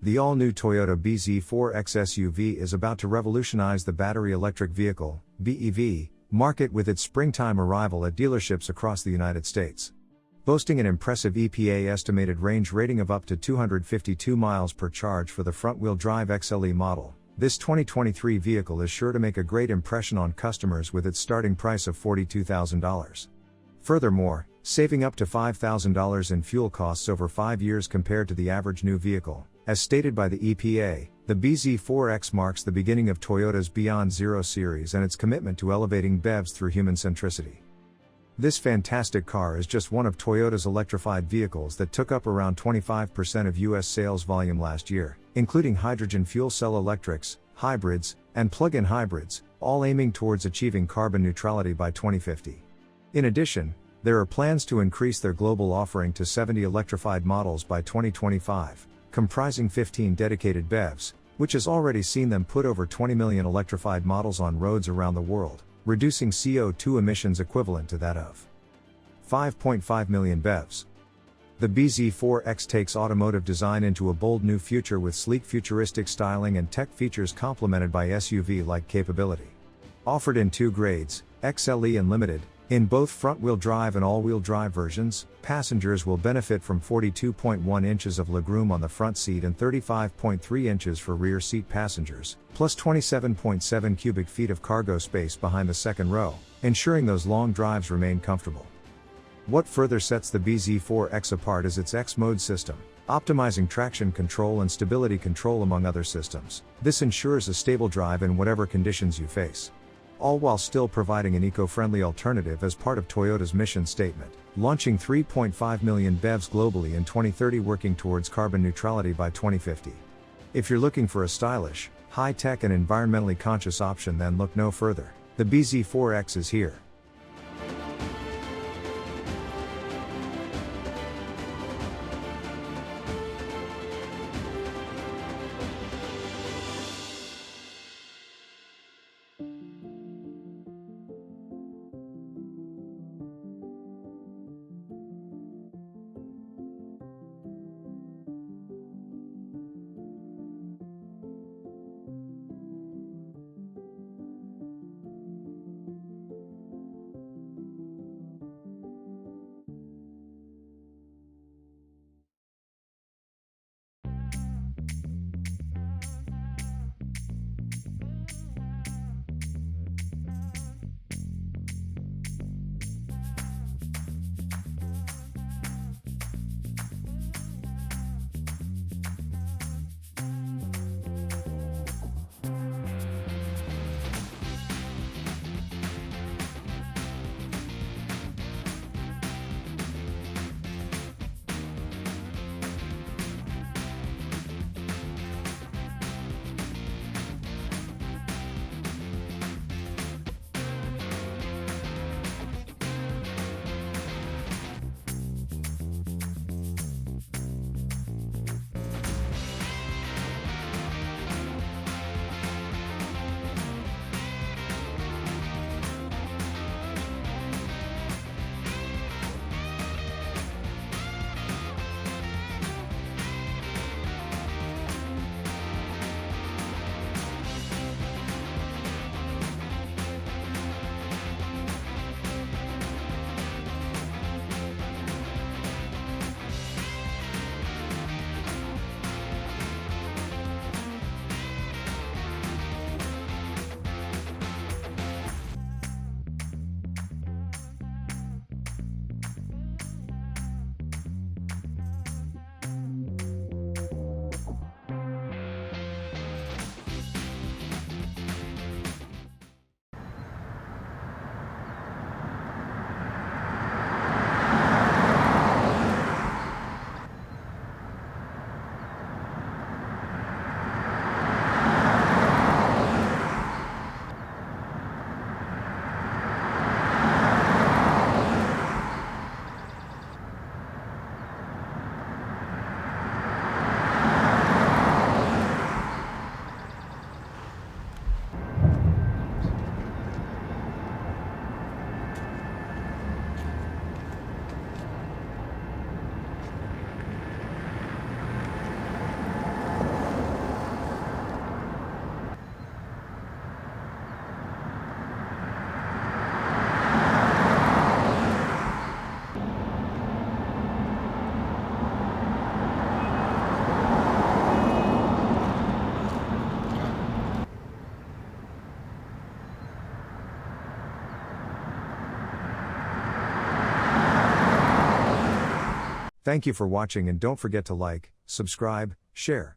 The all-new Toyota BZ4X SUV is about to revolutionize the battery electric vehicle, BEV, market with its springtime arrival at dealerships across the United States. Boasting an impressive EPA-estimated range rating of up to 252 miles per charge for the front-wheel drive XLE model, this 2023 vehicle is sure to make a great impression on customers with its starting price of $42,000. Furthermore, saving up to $5,000 in fuel costs over 5 years compared to the average new vehicle, as stated by the EPA, the BZ4X marks the beginning of Toyota's Beyond Zero series and its commitment to elevating BEVs through human-centricity. This fantastic car is just one of Toyota's electrified vehicles that took up around 25% of US sales volume last year, including hydrogen fuel cell electrics, hybrids, and plug-in hybrids, all aiming towards achieving carbon neutrality by 2050. In addition, there are plans to increase their global offering to 70 electrified models by 2025, comprising 15 dedicated BEVs, which has already seen them put over 20 million electrified models on roads around the world, reducing CO2 emissions equivalent to that of 5.5 million BEVs. The BZ4X takes automotive design into a bold new future with sleek futuristic styling and tech features complemented by SUV-like capability. Offered in two grades, XLE and Limited, in both front-wheel drive and all-wheel drive versions, passengers will benefit from 42.1 inches of legroom on the front seat and 35.3 inches for rear seat passengers, plus 27.7 cubic feet of cargo space behind the second row, ensuring those long drives remain comfortable. What further sets the BZ4X apart is its X-Mode system, optimizing traction control and stability control among other systems. This ensures a stable drive in whatever conditions you face, all while still providing an eco-friendly alternative as part of Toyota's mission statement, launching 3.5 million BEVs globally in 2030, working towards carbon neutrality by 2050. If you're looking for a stylish, high-tech and environmentally conscious option, then look no further. The BZ4X is here. Thank you for watching and don't forget to like, subscribe, share.